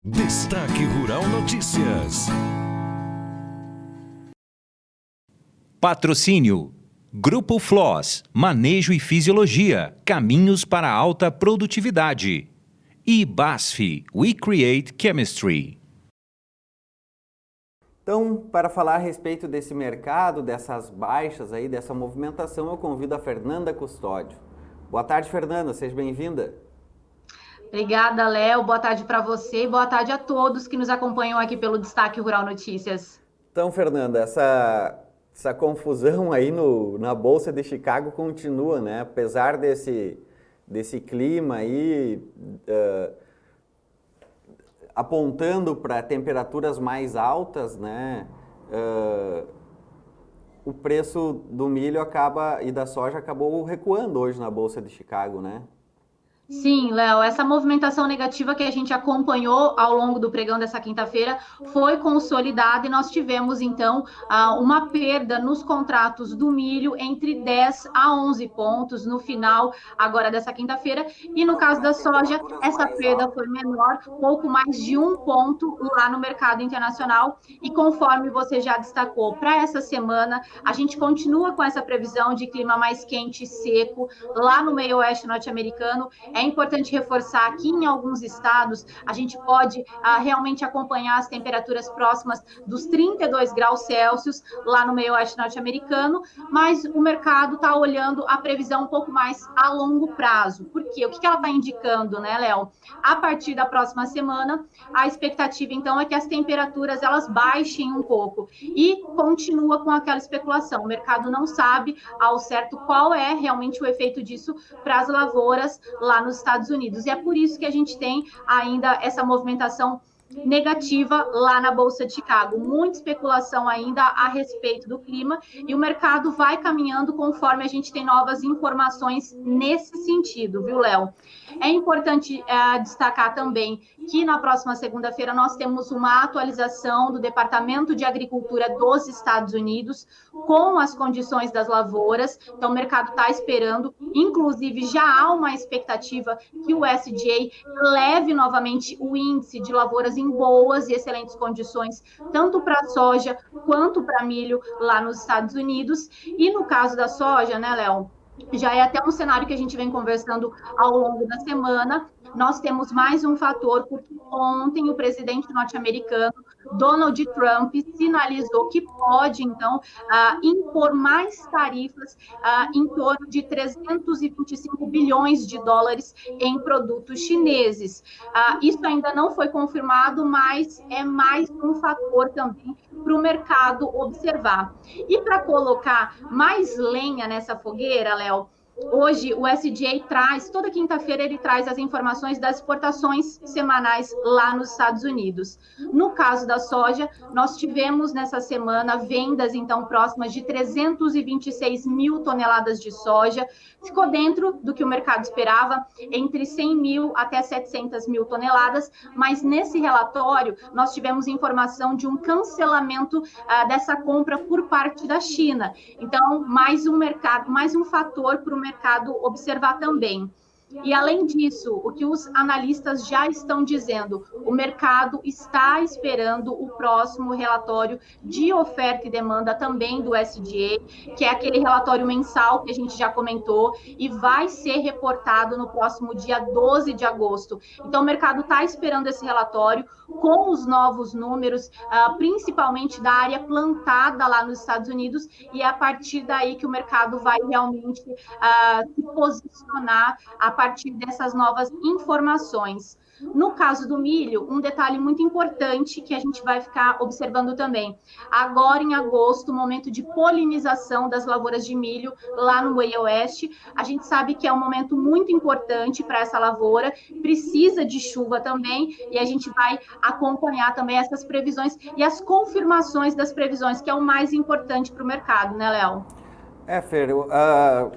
Destaque Rural Notícias. Patrocínio: Grupo Floss, Manejo e Fisiologia, caminhos para alta produtividade. E BASF, We Create Chemistry. Então, para falar a respeito desse mercado, dessas baixas aí, dessa movimentação, eu convido a Fernanda Custódio. Boa tarde, Fernanda, seja bem-vinda. Obrigada, Léo. Boa tarde para você e boa tarde a todos que nos acompanham aqui pelo Destaque Rural Notícias. Então, Fernanda, essa confusão aí na Bolsa de Chicago continua, né? Apesar desse clima aí apontando para temperaturas mais altas, né? O preço do milho e da soja acabou recuando hoje na Bolsa de Chicago, né? Sim, Léo, essa movimentação negativa que a gente acompanhou ao longo do pregão dessa quinta-feira foi consolidada e nós tivemos, então, uma perda nos contratos do milho entre 10 a 11 pontos no final agora dessa quinta-feira. E no caso da soja, essa perda foi menor, pouco mais de 1 ponto lá no mercado internacional. E conforme você já destacou, para essa semana, a gente continua com essa previsão de clima mais quente e seco lá no meio oeste norte-americano. É importante reforçar que em alguns estados a gente pode realmente acompanhar as temperaturas próximas dos 32 graus Celsius lá no meio oeste norte-americano, mas o mercado está olhando a previsão um pouco mais a longo prazo. Por quê? O que ela está indicando, né, Léo? A partir da próxima semana, a expectativa, então, é que as temperaturas elas baixem um pouco e continua com aquela especulação. O mercado não sabe ao certo qual é realmente o efeito disso para as lavouras lá nos Estados Unidos. E é por isso que a gente tem ainda essa movimentação negativa lá na Bolsa de Chicago. Muita especulação ainda a respeito do clima e o mercado vai caminhando conforme a gente tem novas informações nesse sentido, viu, Léo? É importante destacar também que na próxima segunda-feira nós temos uma atualização do Departamento de Agricultura dos Estados Unidos com as condições das lavouras. Então, o mercado está esperando, inclusive já há uma expectativa que o USDA leve novamente o índice de lavouras em boas e excelentes condições, tanto para soja quanto para milho lá nos Estados Unidos. E no caso da soja, né, Léo? Já é até um cenário que a gente vem conversando ao longo da semana. Nós temos mais um fator, porque ontem o presidente norte-americano, Donald Trump, sinalizou que pode, então, impor mais tarifas em torno de 325 bilhões de dólares em produtos chineses. Isso ainda não foi confirmado, mas é mais um fator também para o mercado observar. E para colocar mais lenha nessa fogueira, Léo, hoje o USDA traz, toda quinta-feira ele traz as informações das exportações semanais lá nos Estados Unidos. No caso da soja, nós tivemos nessa semana vendas então próximas de 326 mil toneladas de soja, ficou dentro do que o mercado esperava, entre 100 mil até 700 mil toneladas, mas nesse relatório nós tivemos informação de um cancelamento dessa compra por parte da China. Então, mais um fator para o mercado observar também. E, além disso, o que os analistas já estão dizendo, o mercado está esperando o próximo relatório de oferta e demanda também do USDA, que é aquele relatório mensal que a gente já comentou, e vai ser reportado no próximo dia 12 de agosto. Então, o mercado está esperando esse relatório com os novos números, principalmente da área plantada lá nos Estados Unidos, e é a partir daí que o mercado vai realmente se posicionar a partir dessas novas informações. No caso do milho, um detalhe muito importante que a gente vai ficar observando também. Agora, em agosto, momento de polinização das lavouras de milho lá no meio oeste. A gente sabe que é um momento muito importante para essa lavoura, precisa de chuva também, e a gente vai acompanhar também essas previsões e as confirmações das previsões, que é o mais importante para o mercado, né, Léo? Fer,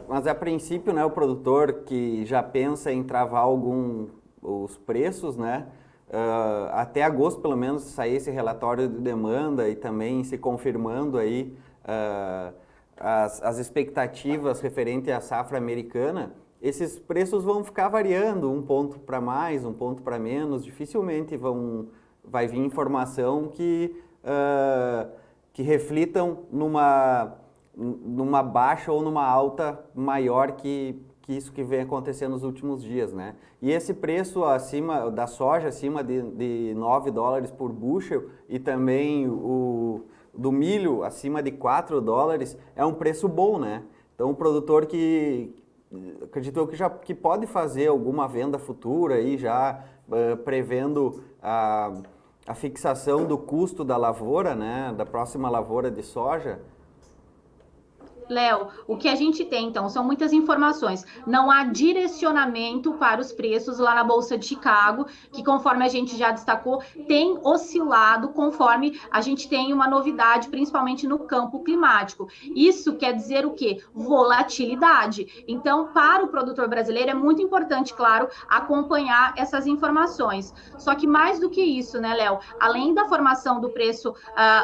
mas a princípio, né, o produtor que já pensa em travar os preços, né, até agosto pelo menos sair esse relatório de demanda e também se confirmando aí as expectativas referente à safra americana, esses preços vão ficar variando, um ponto para mais, um ponto para menos, dificilmente vai vir informação que reflitam numa baixa ou numa alta maior que isso que vem acontecendo nos últimos dias, né? E esse preço acima da soja, acima de $9 por bushel, e também do milho acima de $4, é um preço bom, né? Então o produtor acredito eu que pode fazer alguma venda futura aí já prevendo a fixação do custo da lavoura, né? Da próxima lavoura de soja. Léo, o que a gente tem, então, são muitas informações. Não há direcionamento para os preços lá na Bolsa de Chicago, que, conforme a gente já destacou, tem oscilado conforme a gente tem uma novidade, principalmente no campo climático. Isso quer dizer o quê? Volatilidade. Então, para o produtor brasileiro, é muito importante, claro, acompanhar essas informações. Só que mais do que isso, né, Léo? Além da formação do preço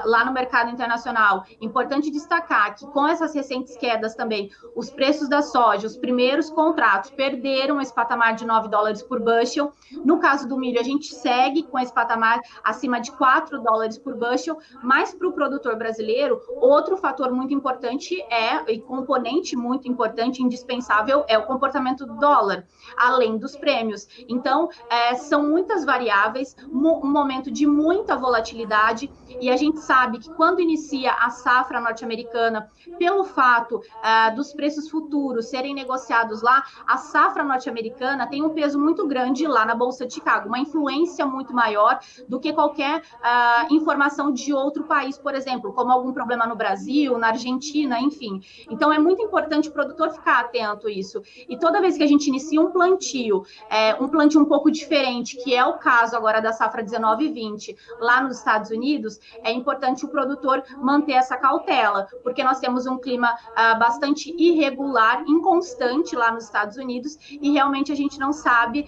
lá no mercado internacional, importante destacar que com essas recentes quedas também, os preços da soja, os primeiros contratos perderam esse patamar de $9 por bushel. No caso do milho, a gente segue com esse patamar acima de $4 por bushel, mas para o produtor brasileiro, outro fator muito importante e componente muito importante, indispensável, é o comportamento do dólar, além dos prêmios. Então, são muitas variáveis, um momento de muita volatilidade, e a gente sabe que quando inicia a safra norte-americana, pelo fato dos preços futuros serem negociados lá, a safra norte-americana tem um peso muito grande lá na Bolsa de Chicago, uma influência muito maior do que qualquer informação de outro país, por exemplo, como algum problema no Brasil, na Argentina, enfim. Então, é muito importante o produtor ficar atento a isso. E toda vez que a gente inicia um plantio um pouco diferente, que é o caso agora da safra 19/20, lá nos Estados Unidos, é importante o produtor manter essa cautela, porque nós temos um clima bastante irregular, inconstante lá nos Estados Unidos, e realmente a gente não sabe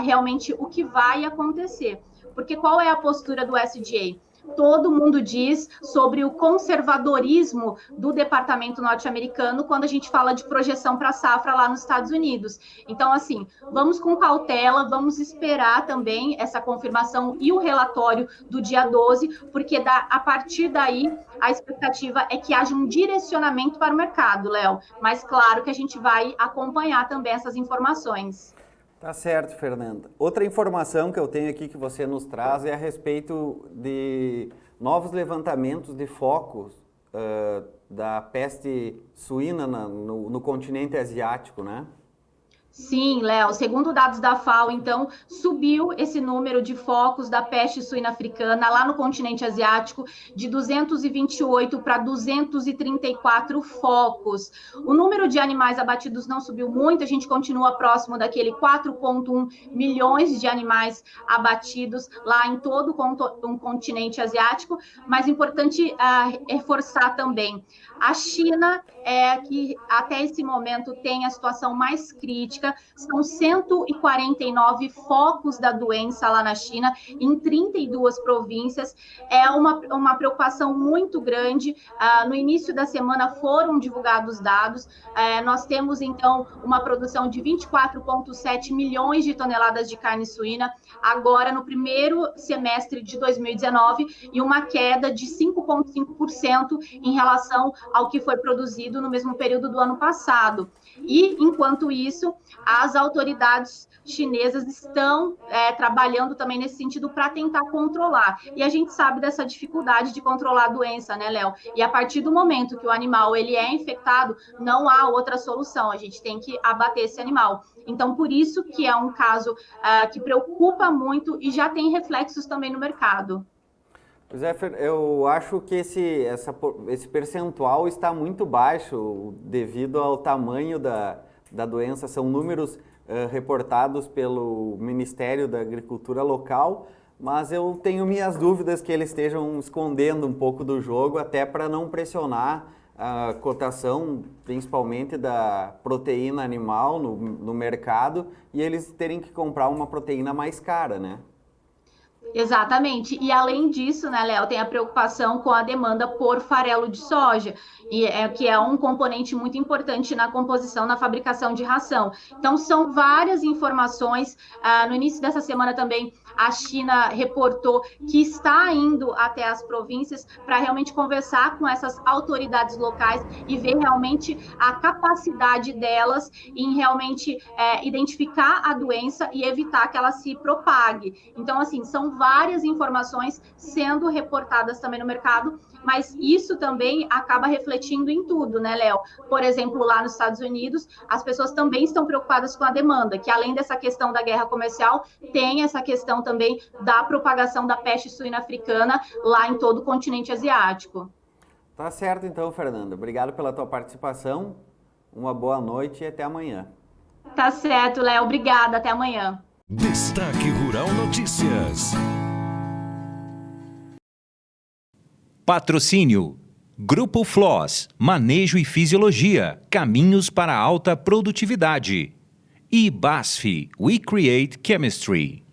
realmente o que vai acontecer. Porque qual é a postura do SDA? Todo mundo diz sobre o conservadorismo do departamento norte-americano quando a gente fala de projeção para a safra lá nos Estados Unidos. Então, assim, vamos com cautela, vamos esperar também essa confirmação e o relatório do dia 12, porque a partir daí a expectativa é que haja um direcionamento para o mercado, Léo. Mas claro que a gente vai acompanhar também essas informações. Tá certo, Fernanda. Outra informação que eu tenho aqui que você nos traz é a respeito de novos levantamentos de focos da peste suína no continente asiático, né? Sim, Léo, segundo dados da FAO, então, subiu esse número de focos da peste suína africana lá no continente asiático de 228 para 234 focos. O número de animais abatidos não subiu muito, a gente continua próximo daquele 4,1 milhões de animais abatidos lá em todo o continente asiático, mas importante reforçar também, a China é que até esse momento tem a situação mais crítica. São 149 focos da doença lá na China, em 32 províncias. É uma preocupação muito grande. No início da semana foram divulgados dados. Nós temos, então, uma produção de 24,7 milhões de toneladas de carne suína, agora no primeiro semestre de 2019, e uma queda de 5,5% em relação ao que foi produzido no mesmo período do ano passado. E, enquanto isso, as autoridades chinesas estão trabalhando também nesse sentido para tentar controlar. E a gente sabe dessa dificuldade de controlar a doença, né, Léo? E a partir do momento que o animal ele é infectado, não há outra solução. A gente tem que abater esse animal. Então, por isso que é um caso que preocupa muito e já tem reflexos também no mercado. Pois é, eu acho que esse percentual está muito baixo devido ao tamanho da doença. São números reportados pelo Ministério da Agricultura local, mas eu tenho minhas dúvidas que eles estejam escondendo um pouco do jogo, até para não pressionar a cotação, principalmente da proteína animal no mercado, e eles terem que comprar uma proteína mais cara, né? Exatamente. E além disso, né, Léo, tem a preocupação com a demanda por farelo de soja, que é um componente muito importante na composição, na fabricação de ração. Então, são várias informações. No início dessa semana também, a China reportou que está indo até as províncias para realmente conversar com essas autoridades locais e ver realmente a capacidade delas em realmente identificar a doença e evitar que ela se propague. Então, assim, são várias informações sendo reportadas também no mercado, mas isso também acaba refletindo em tudo, né, Léo? Por exemplo, lá nos Estados Unidos, as pessoas também estão preocupadas com a demanda, que além dessa questão da guerra comercial, tem essa questão também da propagação da peste suína africana lá em todo o continente asiático. Tá certo então, Fernanda. Obrigado pela tua participação. Uma boa noite e até amanhã. Tá certo, Léo. Obrigada. Até amanhã. Destaque Rural Notícias. Patrocínio: Grupo Floss, Manejo e Fisiologia, Caminhos para a Alta Produtividade. E BASF, We Create Chemistry.